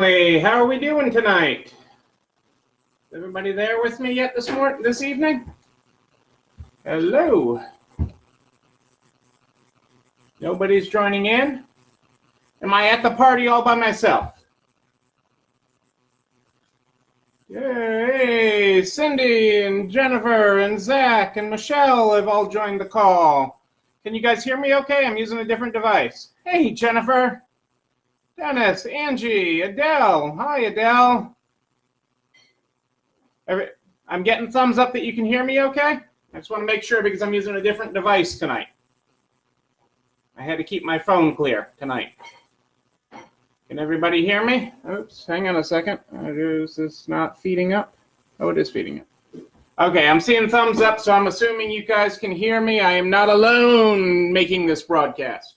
Hey, how are we doing tonight? Everybody there with me yet this evening? Hello. Nobody's joining in? Am I at the party all by myself? Yay, Cindy and Jennifer and Zach and Michelle have all joined the call. Can you guys hear me okay? I'm using a different device. Hey, Jennifer. Dennis, Angie, Adele. Hi, Adele. I'm getting thumbs up that you can hear me okay? I just want to make sure because I'm using a different device tonight. I had to keep my phone clear tonight. Can everybody hear me? Oops, hang on a second. Is this not feeding up? Oh, it is feeding up. Okay, I'm seeing thumbs up, so I'm assuming you guys can hear me. I am not alone making this broadcast.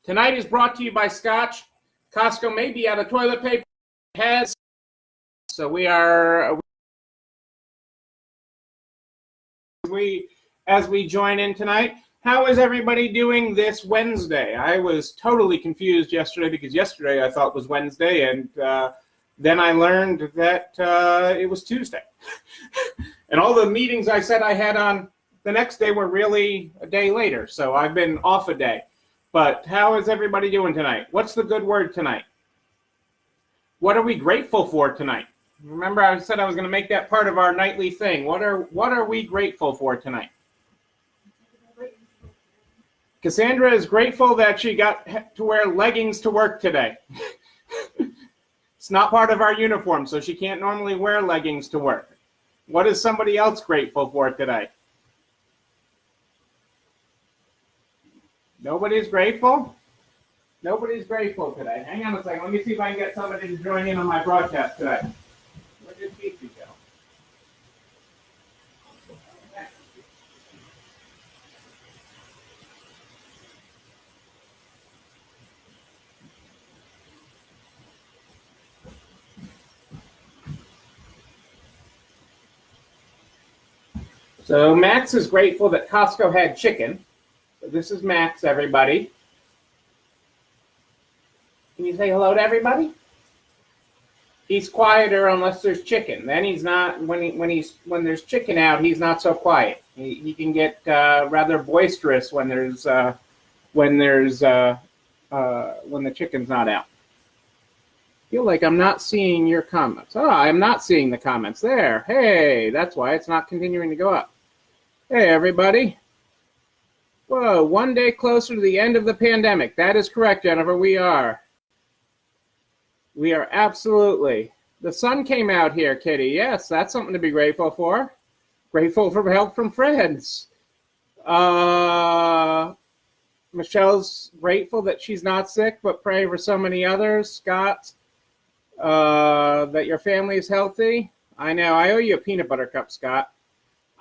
Tonight is brought to you by Scotch. Costco may be out of toilet paper. It has. So as we join in tonight, how is everybody doing this Wednesday? I was totally confused yesterday because yesterday I thought was Wednesday, and then I learned that it was Tuesday. And all the meetings I said I had on the next day were really a day later, so I've been off a day. But how is everybody doing tonight? What's the good word tonight? What are we grateful for tonight? Remember, I said I was going to make that part of our nightly thing. What are we grateful for tonight? Cassandra is grateful that she got to wear leggings to work today. It's not part of our uniform, so she can't normally wear leggings to work. What is somebody else grateful for today? Nobody's grateful? Nobody's grateful today. Hang on a second. Let me see if I can get somebody to join in on my broadcast today. Where did Casey go? So Max is grateful that Costco had chicken. So this is Max, everybody. Can you say hello to everybody? He's quieter unless there's chicken. Then he's not. When there's chicken out, he's not so quiet. He can get rather boisterous when the chicken's not out. I feel like I'm not seeing your comments. Oh, I'm not seeing the comments there. Hey, that's why it's not continuing to go up. Hey, everybody. Whoa, one day closer to the end of the pandemic. That is correct, Jennifer. We are. We are absolutely. The sun came out here, Kitty. Yes, that's something to be grateful for. Grateful for help from friends. Michelle's grateful that she's not sick, but pray for so many others. Scott, that your family is healthy. I know. I owe you a peanut butter cup, Scott.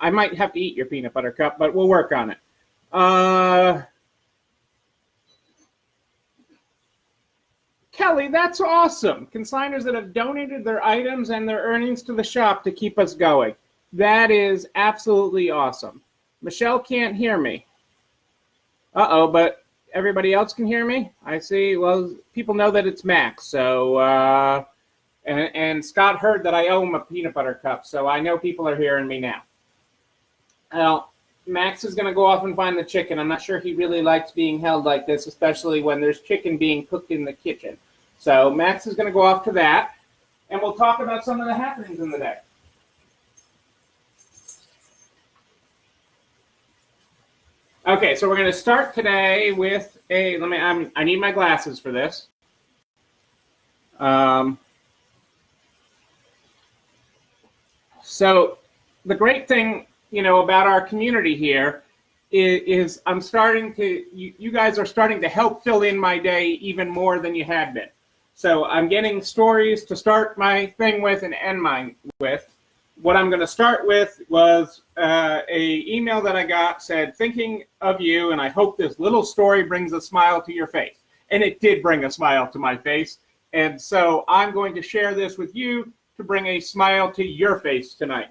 I might have to eat your peanut butter cup, but we'll work on it. Kelly, that's awesome. Consigners that have donated their items and their earnings to the shop to keep us going. That is absolutely awesome. Michelle can't hear me. Uh-oh, but everybody else can hear me? I see. Well, people know that it's Max. So, and Scott heard that I owe him a peanut butter cup, so I know people are hearing me now. Well, Max is going to go off and find the chicken. I'm not sure he really likes being held like this, especially when there's chicken being cooked in the kitchen. So Max is going to go off to that, and we'll talk about some of the happenings in the day. Okay, so we're going to start today with I need my glasses for this. So the great thing, about our community here is I'm starting to, you guys are starting to help fill in my day even more than you had been. So I'm getting stories to start my thing with and end mine with. What I'm going to start with was a email that I got said, thinking of you, and I hope this little story brings a smile to your face. And it did bring a smile to my face. And so I'm going to share this with you to bring a smile to your face tonight.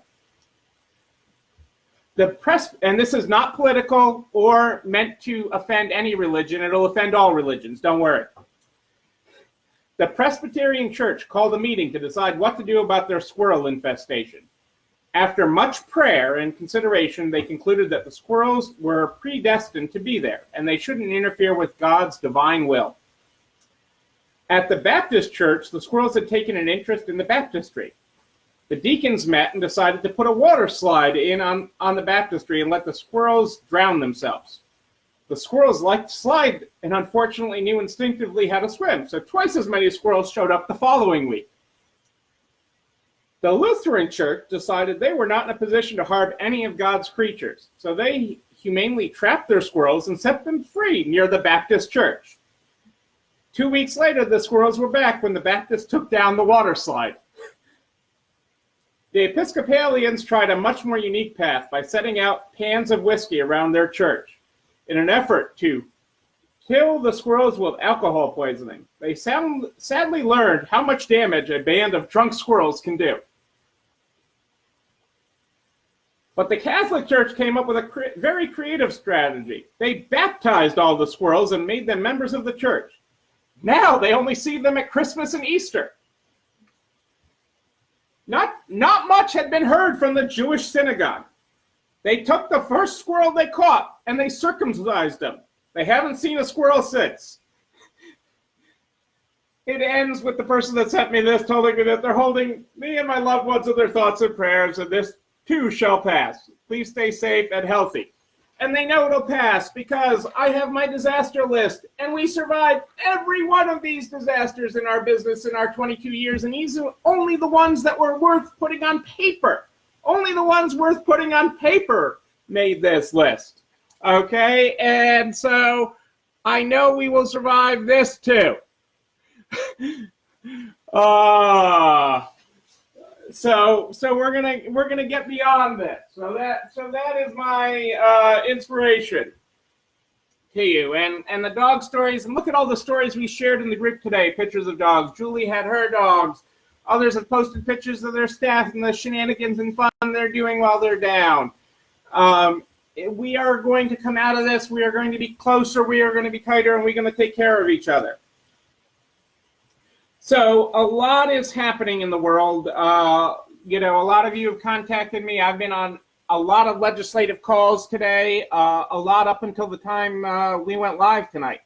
and this is not political or meant to offend any religion. It'll offend all religions, don't worry. The Presbyterian Church called a meeting to decide what to do about their squirrel infestation. After much prayer and consideration, they concluded that the squirrels were predestined to be there, and they shouldn't interfere with God's divine will. At the Baptist church, the squirrels had taken an interest in the baptistry. The deacons met and decided to put a water slide in on the baptistry and let the squirrels drown themselves. The squirrels liked to slide and unfortunately knew instinctively how to swim, so twice as many squirrels showed up the following week. The Lutheran Church decided they were not in a position to harm any of God's creatures, so they humanely trapped their squirrels and set them free near the Baptist church. 2 weeks later, the squirrels were back when the Baptists took down the water slide. The Episcopalians tried a much more unique path by setting out pans of whiskey around their church in an effort to kill the squirrels with alcohol poisoning. They sadly learned how much damage a band of drunk squirrels can do. But the Catholic Church came up with a very creative strategy. They baptized all the squirrels and made them members of the church. Now they only see them at Christmas and Easter. Not much had been heard from the Jewish synagogue. They took the first squirrel they caught and they circumcised them. They haven't seen a squirrel since. It ends with the person that sent me this telling me that they're holding me and my loved ones in their thoughts and prayers, and this too shall pass. Please stay safe and healthy. And they know it'll pass because I have my disaster list, and we survived every one of these disasters in our business in our 22 years, and these are only the ones that were worth putting on paper. Only the ones worth putting on paper made this list. Okay, and so I know we will survive this too. So we're gonna get beyond this. So that is my inspiration to you, and the dog stories. And look at all the stories we shared in the group today. Pictures of dogs. Julie had her dogs. Others have posted pictures of their staff and the shenanigans and fun they're doing while they're down. We are going to come out of this. We are going to be closer. We are going to be tighter, and we're going to take care of each other. So a lot is happening in the world. A lot of you have contacted me. I've been on a lot of legislative calls today, a lot up until the time we went live tonight.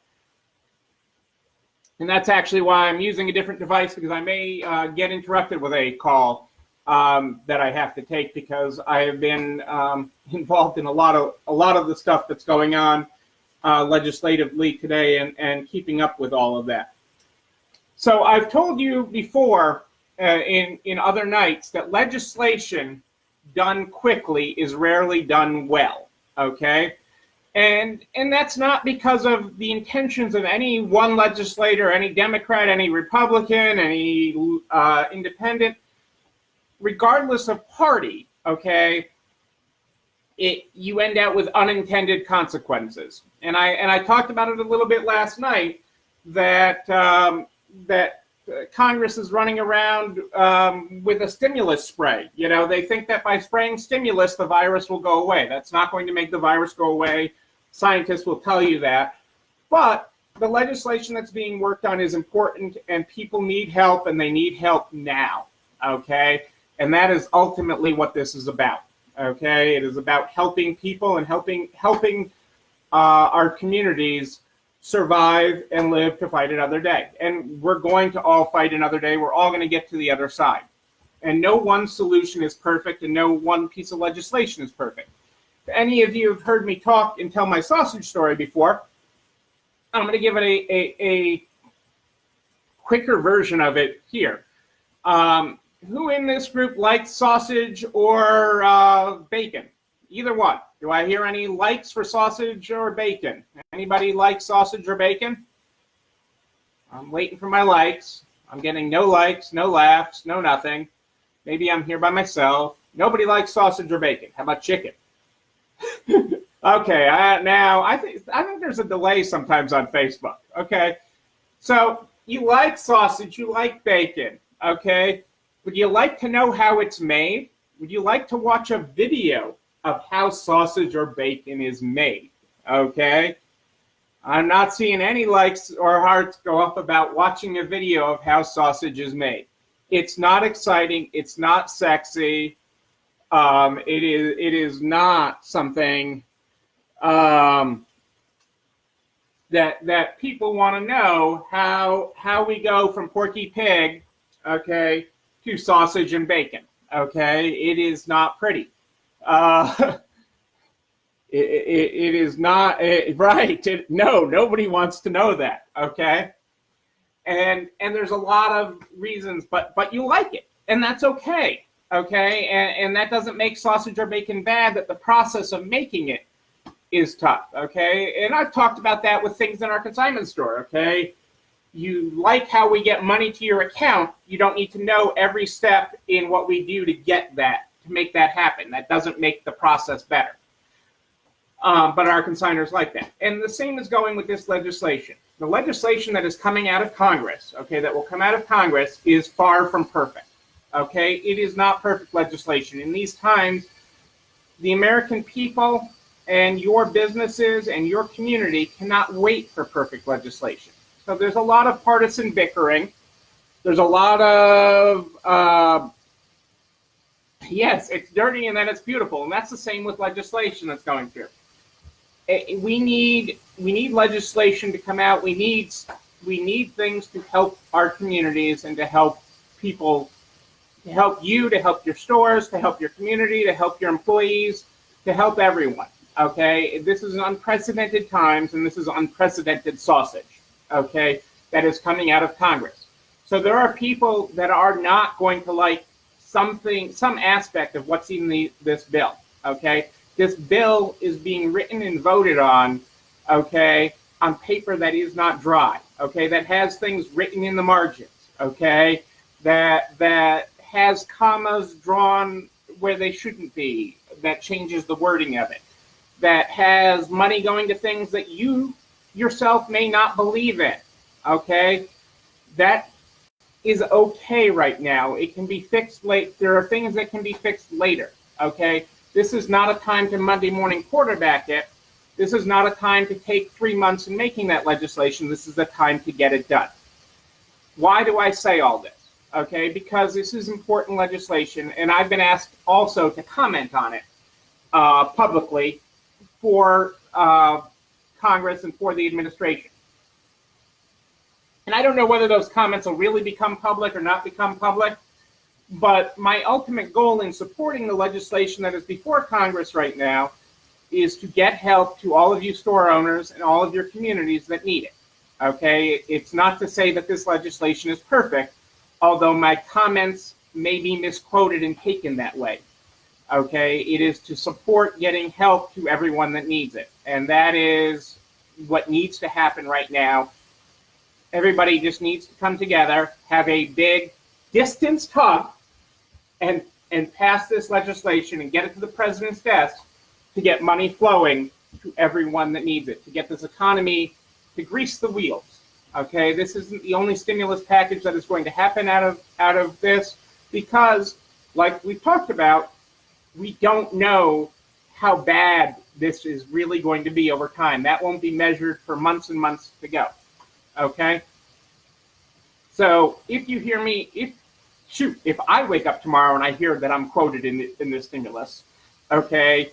And that's actually why I'm using a different device, because I may get interrupted with a call that I have to take, because I have been involved in a lot of the stuff that's going on legislatively today and keeping up with all of that. So I've told you before in other nights that legislation done quickly is rarely done well, okay? And that's not because of the intentions of any one legislator, any Democrat, any Republican, any independent, regardless of party, okay? You end out with unintended consequences. And I talked about it a little bit last night, that Congress is running around with a stimulus spray. They think that by spraying stimulus, the virus will go away. That's not going to make the virus go away. Scientists will tell you that. But the legislation that's being worked on is important, and people need help, and they need help now, okay? And that is ultimately what this is about, okay? It is about helping people and helping our communities survive and live to fight another day. And we're going to all fight another day. We're all going to get to the other side. And no one solution is perfect, and no one piece of legislation is perfect. If any of you have heard me talk and tell my sausage story before, I'm going to give it a quicker version of it here. Who in this group likes sausage or bacon? Either one. Do I hear any likes for sausage or bacon? Anybody like sausage or bacon? I'm waiting for my likes. I'm getting no likes, no laughs, no nothing. Maybe I'm here by myself. Nobody likes sausage or bacon. How about chicken? Okay, now I think there's a delay sometimes on Facebook. Okay, so you like sausage, you like bacon. Okay, would you like to know how it's made? Would you like to watch a video of how sausage or bacon is made, okay? I'm not seeing any likes or hearts go up about watching a video of how sausage is made. It's not exciting. It's not sexy. It is not something that people want to know how we go from Porky Pig, okay, to sausage and bacon. Okay, it is not pretty. It is not right. No, nobody wants to know that. Okay, and there's a lot of reasons, but you like it, and that's okay. Okay, and that doesn't make sausage or bacon bad. That the process of making it is tough. Okay, and I've talked about that with things in our consignment store. Okay. You like how we get money to your account, you don't need to know every step in what we do to get that, to make that happen. That doesn't make the process better. But our consigners like that. And the same is going with this legislation. The legislation that is coming out of Congress, okay, that will come out of Congress is far from perfect. Okay, it is not perfect legislation. In these times, the American people and your businesses and your community cannot wait for perfect legislation. So there's a lot of partisan bickering. There's a lot of, yes, it's dirty and then it's beautiful. And that's the same with legislation that's going through. We need legislation to come out. We need things to help our communities and to help people, to help you, to help your stores, to help your community, to help your employees, to help everyone. Okay, this is unprecedented times and this is unprecedented sausage. Okay, that is coming out of Congress. So there are people that are not going to like some aspect of what's in this bill. Okay, this bill is being written and voted on, okay, on paper that is not dry. Okay, that has things written in the margins. Okay, that has commas drawn where they shouldn't be. That changes the wording of it. That has money going to things that you yourself may not believe in. Okay, that is okay right now. It can be fixed late. There are things that can be fixed later. Okay, this is not a time to Monday morning quarterback it. This is not a time to take 3 months in making that legislation. This is the time to get it done. Why do I say all this? Okay, because this is important legislation, and I've been asked also to comment on it publicly for Congress and for the administration. And I don't know whether those comments will really become public or not become public, but my ultimate goal in supporting the legislation that is before Congress right now is to get help to all of you store owners and all of your communities that need it. Okay, it's not to say that this legislation is perfect, although my comments may be misquoted and taken that way. Okay, it is to support getting help to everyone that needs it. And that is what needs to happen right now. Everybody just needs to come together, have a big distance talk, and pass this legislation and get it to the president's desk to get money flowing to everyone that needs it, to get this economy to grease the wheels. Okay, this isn't the only stimulus package that is going to happen out of this, because, like we've talked about, we don't know how bad this is really going to be over time. That won't be measured for months and months to go. Okay? So if you hear me, if I wake up tomorrow and I hear that I'm quoted in this stimulus, okay,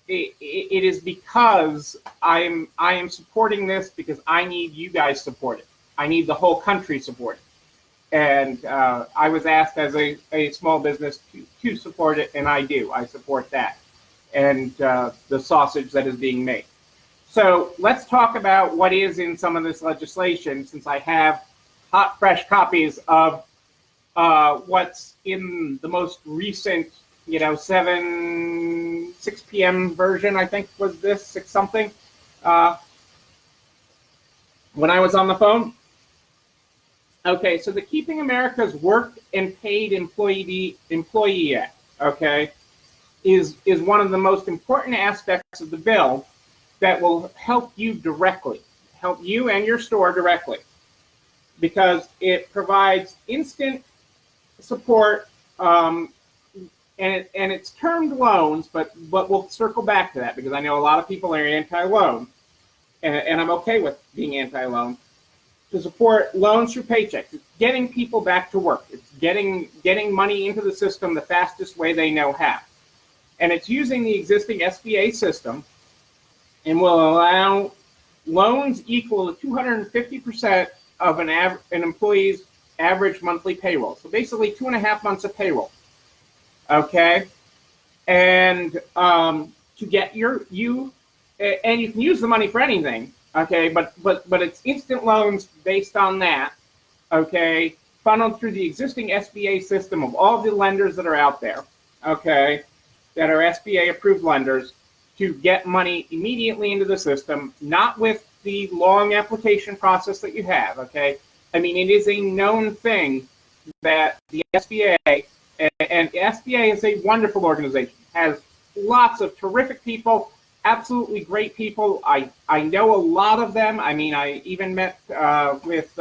it is because I am supporting this because I need you guys support it. I need the whole country support it. And I was asked as a small business to support it, and I do. I support that and the sausage that is being made. So let's talk about what is in some of this legislation, since I have hot, fresh copies of what's in the most recent, 6 p.m. version, I think was this, 6 something, when I was on the phone. Okay, so the Keeping America's Work and Paid Employee Act, okay, is one of the most important aspects of the bill that will help you directly, help you and your store directly, because it provides instant support and it's termed loans, but we'll circle back to that because I know a lot of people are anti-loan, and I'm okay with being anti-loan. To support loans through paychecks, it's getting people back to work. It's getting money into the system the fastest way they know how, and it's using the existing SBA system, and will allow loans equal to 250% of an employee's average monthly payroll. So basically 2.5 months of payroll. Okay, and to get and you can use the money for anything. Okay, but it's instant loans based on that. Okay, funneled through the existing SBA system of all the lenders that are out there. Okay, that are SBA approved lenders, to get money immediately into the system, not with the long application process that you have. Okay, I mean, it is a known thing that the SBA, and the SBA is a wonderful organization, has lots of terrific people, absolutely great people. I know a lot of them. I mean, I even met with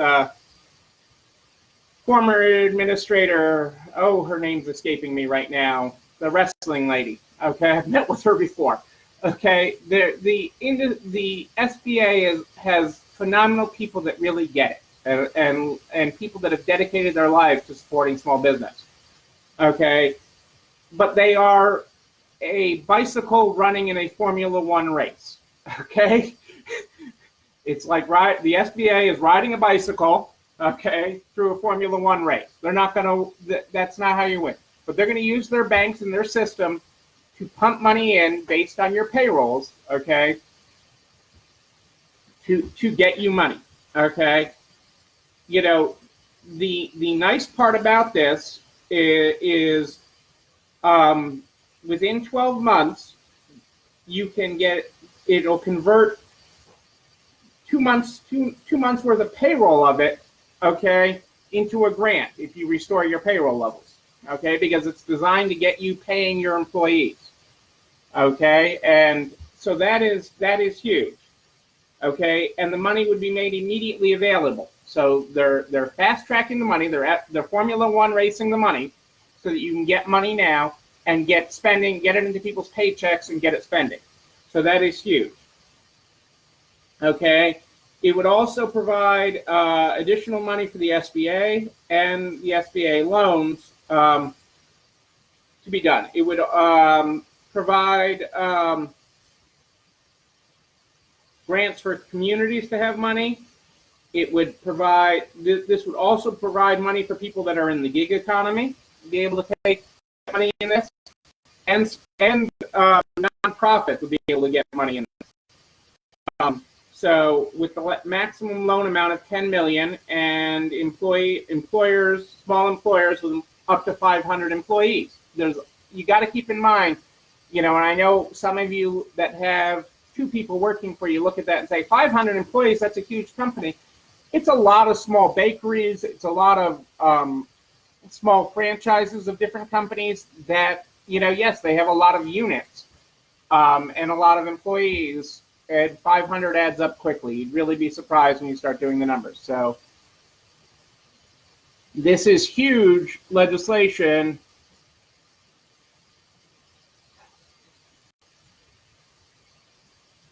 former administrator, oh, her name's escaping me right now, the wrestling lady. Okay, I've met with her before. Okay, the SBA has phenomenal people that really get it, and people that have dedicated their lives to supporting small business. Okay, but they are a bicycle running in a Formula One race. Okay, it's like the SBA is riding a bicycle, okay, through a Formula One race. They're not going to. That's not how you win. But they're going to use their banks and their system to pump money in based on your payrolls, okay, to get you money, okay. You know, the nice part about this is within 12 months, you can get, it'll convert 2 months worth of payroll of it, okay, into a grant if you restore your payroll levels, okay, because it's designed to get you paying your employees, okay, and so that is huge, okay, and the money would be made immediately available. So they're fast tracking the money. They're Formula One racing the money, so that you can get money now and get it into people's paychecks and get it spending. So that is huge. Okay, it would also provide additional money for the SBA and the SBA loans to be done. It would provide grants for communities to have money. It would provide, this would also provide money for people that are in the gig economy, to be able to take money in this, and nonprofits would be able to get money in this. So with the maximum loan amount of $10 million, and employers, small employers with up to 500 employees, you got to keep in mind, you know, and I know some of you that have 2 people working for you look at that and say 500 employees, that's a huge company. It's a lot of small bakeries. It's a lot of small franchises of different companies that, you know, yes, they have a lot of units and a lot of employees, and 500 adds up quickly. You'd really be surprised when you start doing the numbers. So this is huge legislation.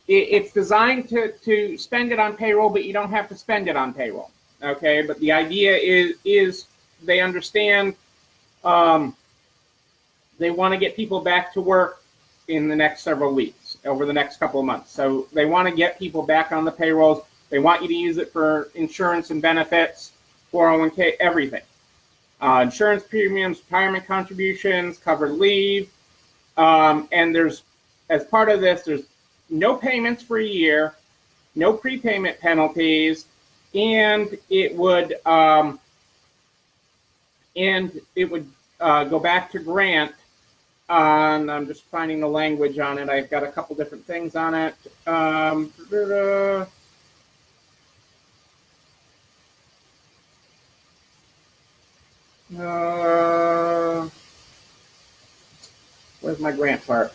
It's designed to spend it on payroll, but you don't have to spend it on payroll, okay? But the idea is they understand they want to get people back to work in the next several weeks, over the next couple of months. So they want to get people back on the payrolls. They want you to use it for insurance and benefits, 401k, everything. Insurance premiums, retirement contributions, covered leave. And there's, as part of this, there's no payments for a year, no prepayment penalties, and it would go back to grant. And I'm just finding the language on it. I've got a couple different things on it. Where's my grant part?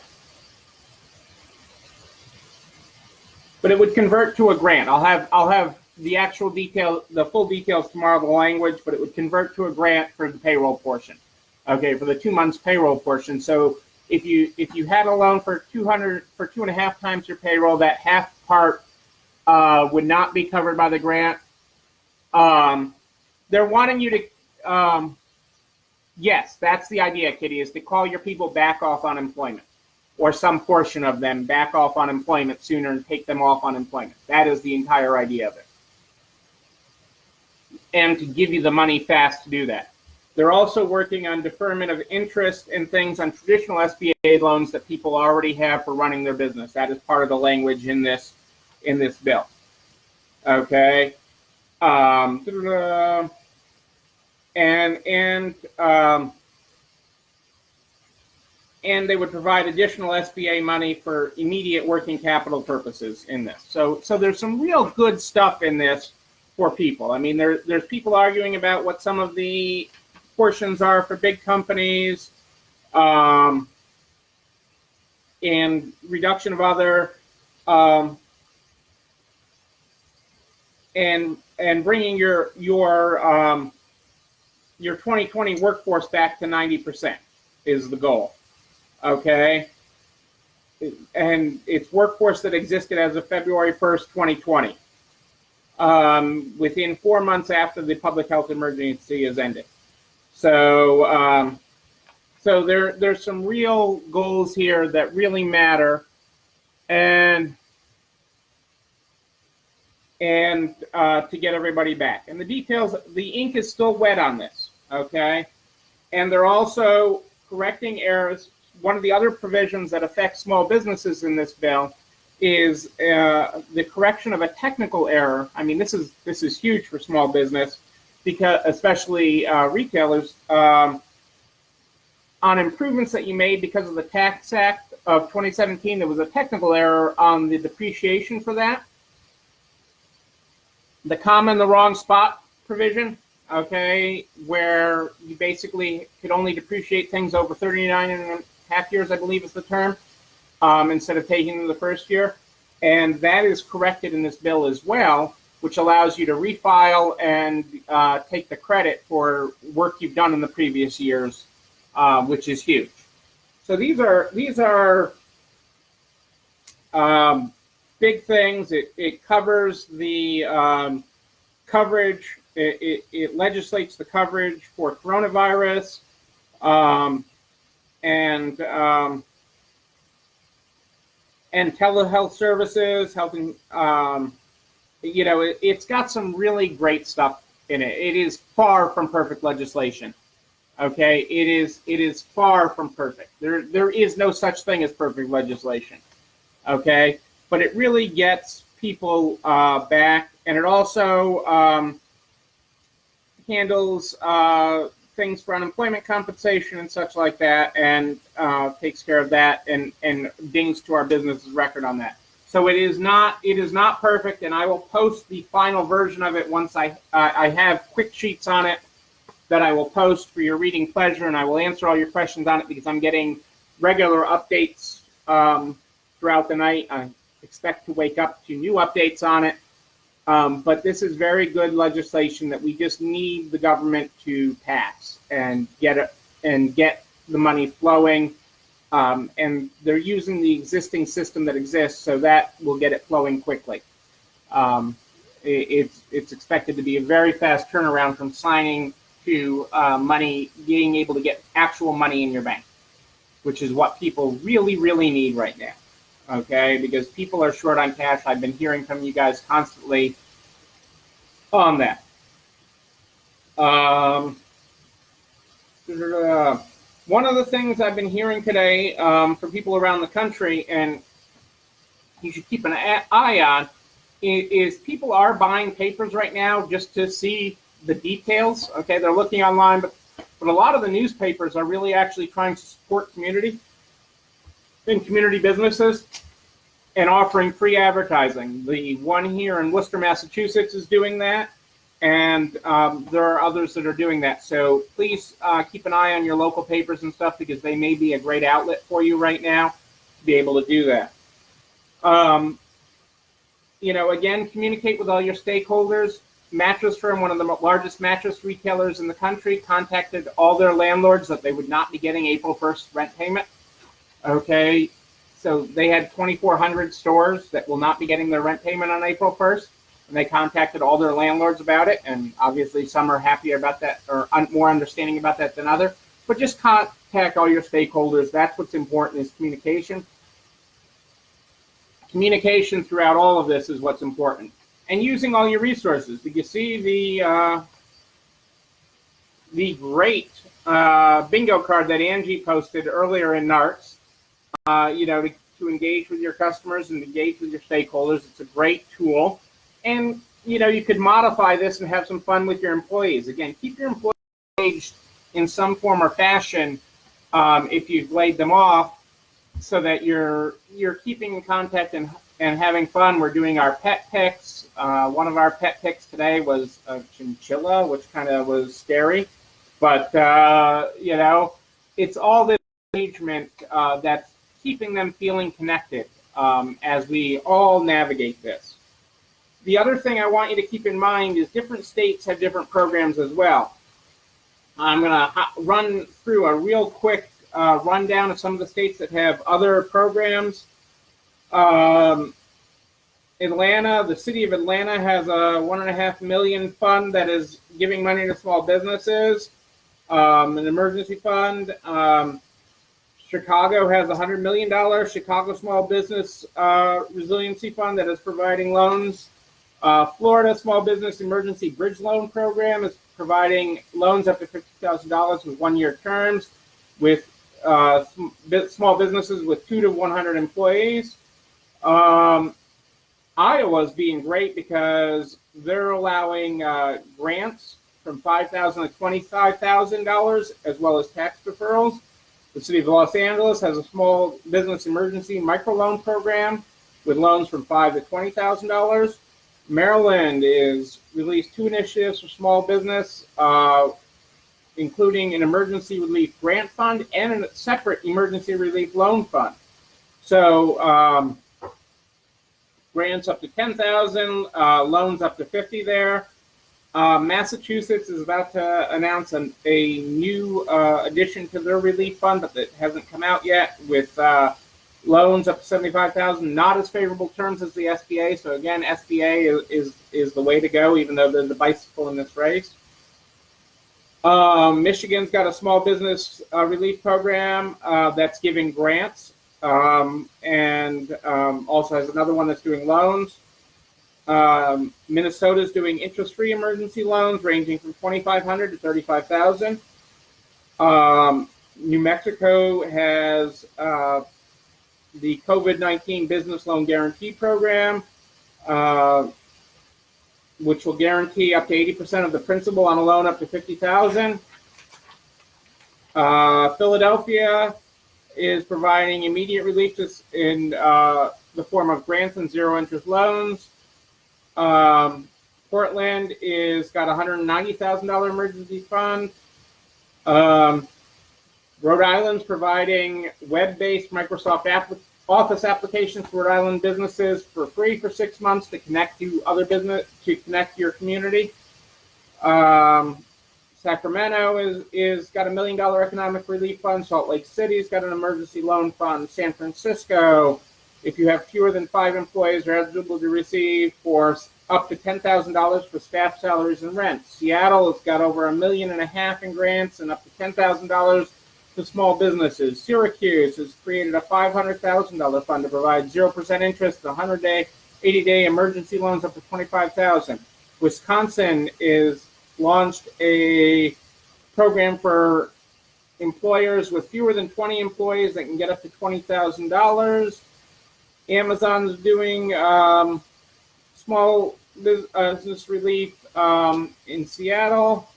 But it would convert to a grant. I'll have the actual detail, the full details tomorrow, the language, but it would convert to a grant for the payroll portion. okay, for the 2 months payroll portion. So if you had a loan for 2.5 times your payroll, that half part would not be covered by the grant. They're wanting you to, yes, that's the idea, Kitty, is to call your people back off unemployment, or some portion of them back off unemployment sooner and take them off unemployment. That is the entire idea of it. And to give you the money fast to do that. They're also working on deferment of interest and things on traditional SBA loans that people already have for running their business. That is part of the language in this bill. Okay. And they would provide additional SBA money for immediate working capital purposes in this. So there's some real good stuff in this for people. I mean, there's people arguing about what some of the portions are for big companies, and reduction of other, and bringing your 2020 workforce back to 90% is the goal. Okay, and it's workforce that existed as of February 1st, 2020, within 4 months after the public health emergency has ended. So, there's some real goals here that really matter, and to get everybody back. And the details, the ink is still wet on this. Okay, and they're also correcting errors. One of the other provisions that affects small businesses in this bill is the correction of a technical error. I mean, this is huge for small business, because especially retailers, on improvements that you made because of the Tax Act of 2017. There was a technical error on the depreciation for that. The comma in the wrong spot provision. Okay, where you basically could only depreciate things over 39.5 years, I believe is the term, instead of taking them the first year. And that is corrected in this bill as well, which allows you to refile and take the credit for work you've done in the previous years, which is huge. So these are big things. It covers the coverage. It legislates the coverage for coronavirus, and telehealth services, helping. It's got some really great stuff in it. It is far from perfect legislation. Okay, it is far from perfect. There is no such thing as perfect legislation. Okay, but it really gets people back, and it also handles things for unemployment compensation and such like that, and takes care of that, and dings to our business's record on that. So it is not perfect, and I will post the final version of it once I have quick sheets on it that I will post for your reading pleasure, and I will answer all your questions on it, because I'm getting regular updates throughout the night. I expect to wake up to new updates on it. But this is very good legislation that we just need the government to pass and get the money flowing. And they're using the existing system that exists, so that will get it flowing quickly. It's expected to be a very fast turnaround from signing to money, being able to get actual money in your bank, which is what people really, really need right now. Okay, because people are short on cash. I've been hearing from you guys constantly on that. One of the things I've been hearing today from people around the country, and you should keep an eye on, is people are buying papers right now just to see the details. Okay, they're looking online, but a lot of the newspapers are really actually trying to support community and community businesses and offering free advertising. The one here in Worcester, Massachusetts is doing that, and there are others that are doing that. So please keep an eye on your local papers and stuff, because they may be a great outlet for you right now to be able to do that. Again, communicate with all your stakeholders. mattress firm, one of the largest mattress retailers in the country, contacted all their landlords that they would not be getting April 1st rent payment. Okay, so they had 2,400 stores that will not be getting their rent payment on April 1st, and they contacted all their landlords about it, and obviously some are happier about that or more understanding about that than others, but just contact all your stakeholders. That's what's important, is communication. Communication throughout all of this is what's important. And using all your resources. Did you see the great bingo card that Angie posted earlier in NARTS? To engage with your customers and engage with your stakeholders. It's a great tool. And, you could modify this and have some fun with your employees. Again, keep your employees engaged in some form or fashion if you've laid them off, so that you're keeping in contact and having fun. We're doing our pet picks. One of our pet picks today was a chinchilla, which kind of was scary. But, it's all this engagement that's keeping them feeling connected as we all navigate this. The other thing I want you to keep in mind is different states have different programs as well. I'm going to run through a real quick rundown of some of the states that have other programs. Atlanta, the city of Atlanta has a $1.5 million fund that is giving money to small businesses, an emergency fund. Chicago has a $100 million Chicago Small Business Resiliency Fund that is providing loans. Florida Small Business Emergency Bridge Loan Program is providing loans up to $50,000 with one-year terms with small businesses with 2 to 100 employees. Iowa's being great because they're allowing grants from $5,000 to $25,000 as well as tax deferrals. The city of Los Angeles has a small business emergency microloan program with loans from $5,000 to $20,000. Maryland is released 2 initiatives for small business, including an emergency relief grant fund and a separate emergency relief loan fund. So grants up to $10,000, loans up to $50,000 there. Massachusetts is about to announce a new addition to their relief fund, but that hasn't come out yet, with loans up to $75,000, not as favorable terms as the SBA. So again, SBA is the way to go, even though they're the bicycle in this race. Michigan's got a small business relief program that's giving grants, and also has another one that's doing loans. Minnesota's doing interest-free emergency loans ranging from $2,500 to $35,000. New Mexico has the COVID-19 Business Loan Guarantee Program, which will guarantee up to 80% of the principal on a loan up to $50,000. Philadelphia is providing immediate relief in the form of grants and zero-interest loans. Portland is got a $190,000 emergency fund. Rhode Island's providing web-based Microsoft Office applications for Rhode Island businesses for free for 6 months to connect to other business, to connect to your community. Sacramento is got a $1 million economic relief fund. Salt Lake City's got an emergency loan fund. San Francisco, if you have fewer than 5 employees, are eligible to receive for up to $10,000 for staff salaries and rent. Seattle has got over $1.5 million in grants and up to $10,000 to small businesses. Syracuse has created a $500,000 fund to provide 0% interest, 100-day, 80-day emergency loans up to $25,000. Wisconsin is launched a program for employers with fewer than 20 employees that can get up to $20,000. Amazon's doing small business relief in Seattle.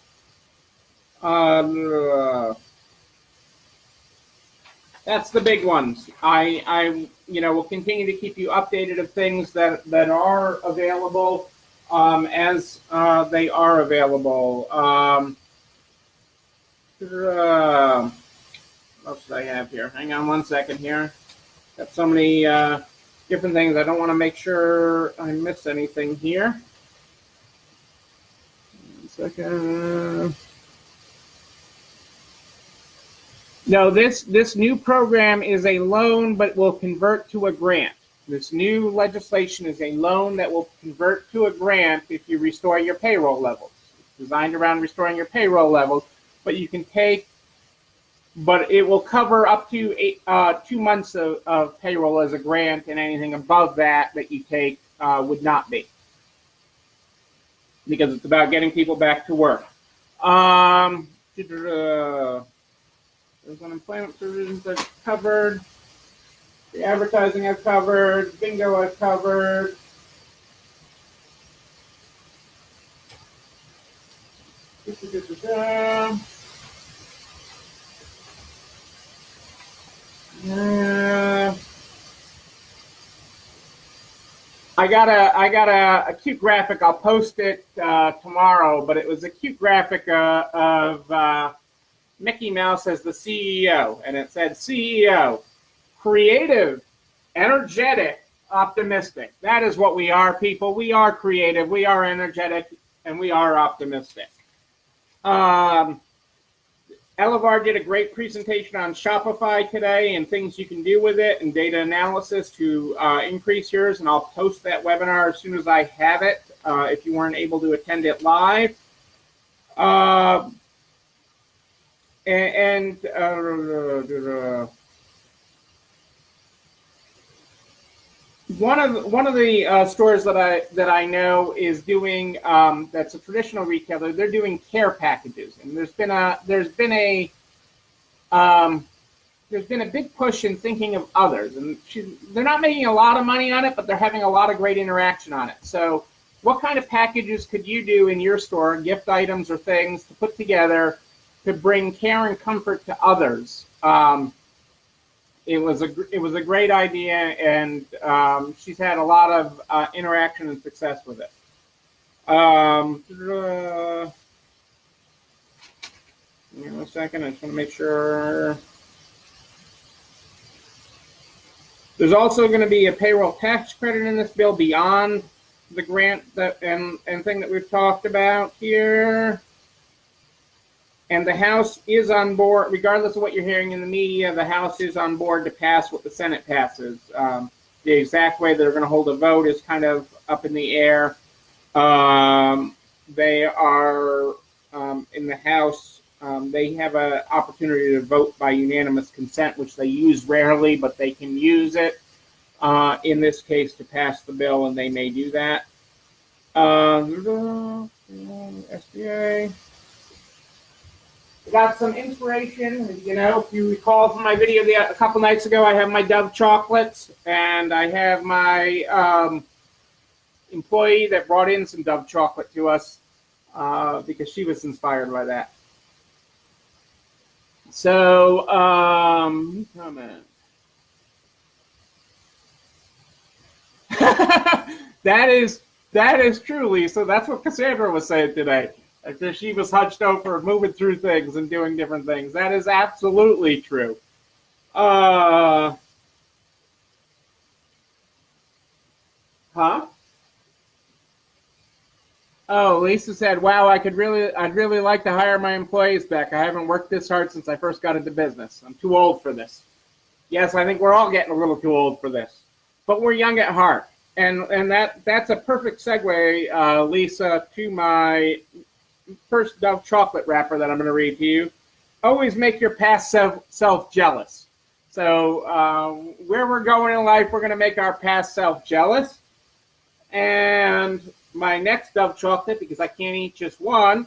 That's the big ones. I will continue to keep you updated of things that are available as they are available. What else do I have here? Hang on one second here. Got so many different things. I don't want to make sure I miss anything here. second. No, this new program is a loan, but will convert to a grant. This new legislation is a loan that will convert to a grant if you restore your payroll levels. It's designed around restoring your payroll levels, but you can take, but it will cover up to 2 months of payroll as a grant, and anything above that you take would not be, because it's about getting people back to work. Those unemployment provisions are covered. The advertising I've covered. Bingo I've covered. I got a cute graphic. I'll post it tomorrow, but it was a cute graphic of Mickey Mouse as the CEO, and it said CEO, creative, energetic, optimistic. That is what we are, people. We are creative, we are energetic, and we are optimistic. Elevar did a great presentation on Shopify today and things you can do with it and data analysis to increase yours, and I'll post that webinar as soon as I have it if you weren't able to attend it live. One of the stores that I know is doing that's a traditional retailer. They're doing care packages, and there's been a big push in thinking of others, and they're not making a lot of money on it, but they're having a lot of great interaction on it. So, what kind of packages could you do in your store, gift items or things to put together to bring care and comfort to others? It was a great idea, and she's had a lot of interaction and success with it. Give me 1 second. I just want to make sure. There's also going to be a payroll tax credit in this bill beyond the grant and thing that we've talked about here. And the House is on board, regardless of what you're hearing in the media, the House is on board to pass what the Senate passes. The exact way they're going to hold a vote is kind of up in the air. They are, in the House, they have an opportunity to vote by unanimous consent, which they use rarely, but they can use it in this case to pass the bill, and they may do that. SBA. Got some inspiration, if you recall from my video a couple nights ago, I have my Dove chocolates, and I have my employee that brought in some Dove chocolate to us because she was inspired by that. So, comment. That is true, Lisa. That's what Cassandra was saying today. After she was hunched over, moving through things and doing different things. That is absolutely true. Huh? Oh, Lisa said, "Wow, I'd really like to hire my employees back. I haven't worked this hard since I first got into business. I'm too old for this." Yes, I think we're all getting a little too old for this, but we're young at heart, and that's a perfect segue, Lisa, to my first Dove chocolate wrapper that I'm going to read to you. Always make your past self jealous. So where we're going in life, we're going to make our past self jealous. And my next Dove chocolate, because I can't eat just one,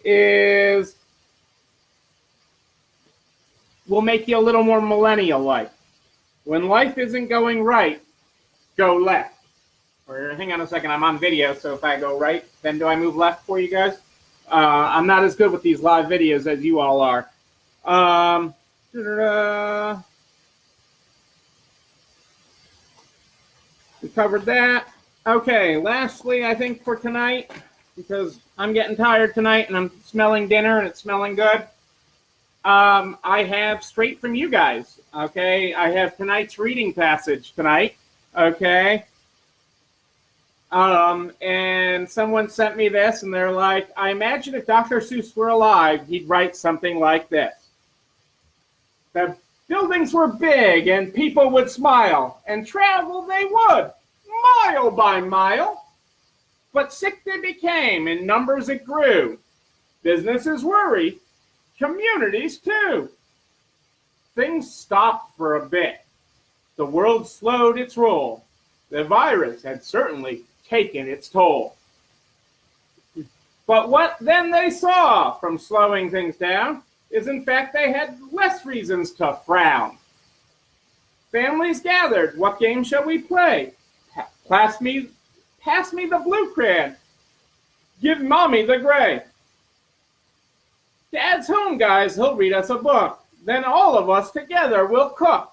will make you a little more millennial-like. When life isn't going right, go left. Or hang on a second, I'm on video, so if I go right, then do I move left for you guys? I'm not as good with these live videos as you all are. We covered that. Okay, lastly, I think for tonight, because I'm getting tired tonight and I'm smelling dinner and it's smelling good, I have straight from you guys, okay? I have tonight's reading passage tonight, okay? And someone sent me this, and they're like, I imagine if Dr. Seuss were alive, he'd write something like this. The buildings were big, and people would smile, and travel they would, mile by mile. But sick they became, in numbers it grew. Businesses worried, communities too. Things stopped for a bit. The world slowed its roll. The virus had certainly taken its toll. But what then they saw from slowing things down is in fact they had less reasons to frown. Families gathered, what game shall we play? Pass me the blue crayon. Give mommy the gray. Dad's home, guys, he'll read us a book. Then all of us together will cook.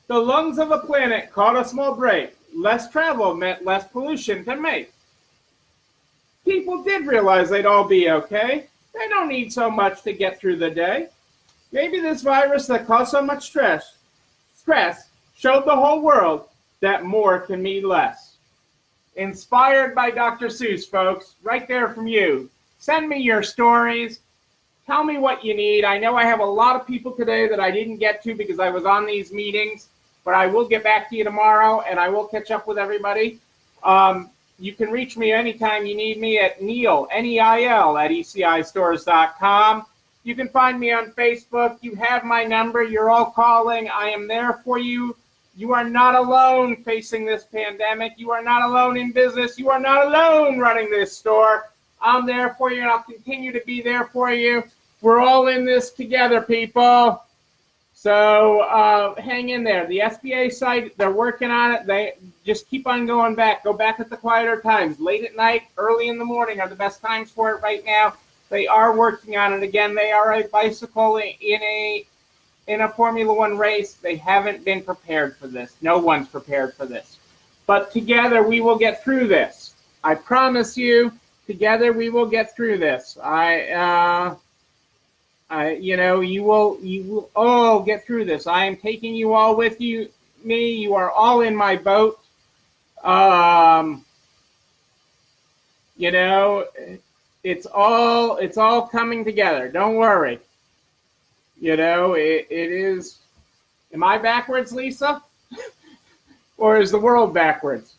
The lungs of the planet caught a small break. Less travel meant less pollution to make. People did realize they'd all be okay. They don't need so much to get through the day. Maybe this virus that caused so much stress showed the whole world that more can mean less. Inspired by Dr. Seuss, folks, right there from you. Send me your stories. Tell me what you need. I know I have a lot of people today that I didn't get to because I was on these meetings, but I will get back to you tomorrow, and I will catch up with everybody. You can reach me anytime you need me at Neil, Neil, at ECIstores.com. You can find me on Facebook. You have my number. You're all calling. I am there for you. You are not alone facing this pandemic. You are not alone in business. You are not alone running this store. I'm there for you, and I'll continue to be there for you. We're all in this together, people. So hang in there. The SBA site, they're working on it. They just keep on going back. Go back at the quieter times. Late at night, early in the morning are the best times for it right now. They are working on it again. They are a bicycle in a Formula One race. They haven't been prepared for this. No one's prepared for this. But together we will get through this. I promise you, together we will get through this. You will all get through this. I am taking you all with me. You are all in my boat. It's all coming together. Don't worry. It is. Am I backwards, Lisa? Or is the world backwards?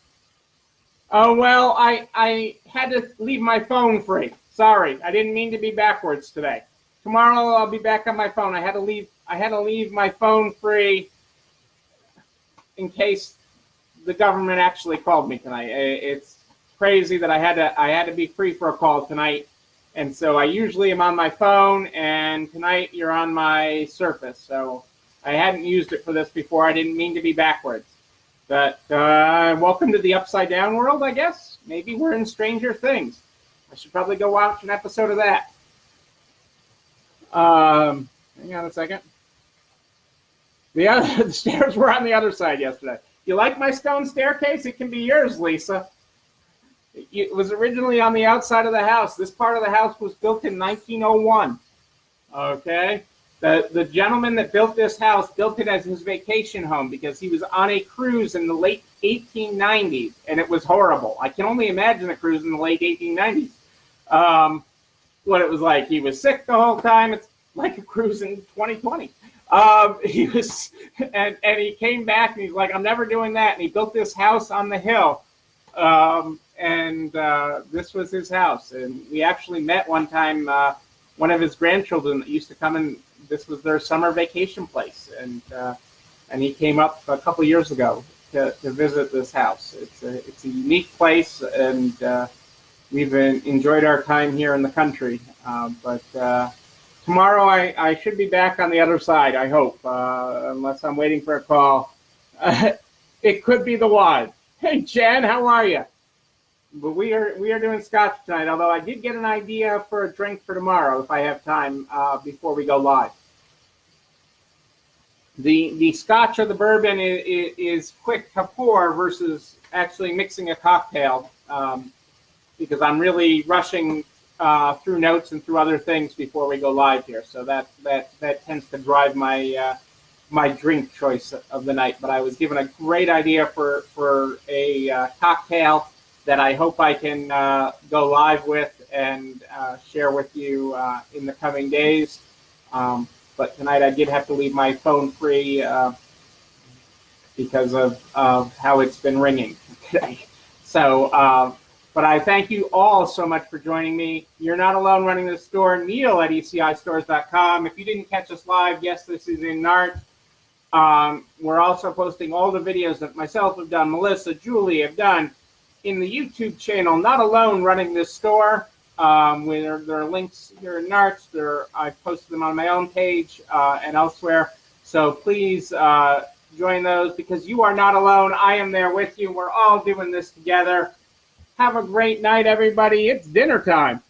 Oh, well, I had to leave my phone free. Sorry, I didn't mean to be backwards today. Tomorrow I'll be back on my phone. I had to leave my phone free in case the government actually called me tonight. It's crazy that I had to be free for a call tonight, and so I usually am on my phone, and tonight you're on my Surface. So I hadn't used it for this before. I didn't mean to be backwards. But welcome to the upside down world, I guess. Maybe we're in Stranger Things. I should probably go watch an episode of that. Hang on a second. The stairs were on the other side yesterday. You like my stone staircase? It can be yours, Lisa. It was originally on the outside of the house. This part of the house was built in 1901. Okay? The gentleman that built this house built it as his vacation home because he was on a cruise in the late 1890s, and it was horrible. I can only imagine a cruise in the late 1890s. What it was like. He was sick the whole time. It's like a cruise in 2020. He was, and he came back and he's like, I'm never doing that. And he built this house on the hill. This was his house. And we actually met one time, one of his grandchildren that used to come and this was their summer vacation place. And he came up a couple years ago to visit this house. It's a unique place, and we've enjoyed our time here in the country. But tomorrow I should be back on the other side, I hope, unless I'm waiting for a call. It could be the wad. Hey, Jen, how are you? But we are doing scotch tonight, although I did get an idea for a drink for tomorrow if I have time before we go live. The scotch or the bourbon is quick to pour versus actually mixing a cocktail because I'm really rushing through notes and through other things before we go live here. So that tends to drive my my drink choice of the night, but I was given a great idea for a cocktail that I hope I can go live with and share with you in the coming days. But tonight I did have to leave my phone free because of how it's been ringing today. So, but I thank you all so much for joining me. You're not alone running the store. Neil at ECIstores.com. If you didn't catch us live, yes, this is in NART. We're also posting all the videos that myself have done, Melissa, Julie have done in the YouTube channel, Not Alone Running This Store. Where there are links here in NARTS. I've posted them on my own page and elsewhere. So please join those because you are not alone. I am there with you. We're all doing this together. Have a great night, everybody. It's dinner time.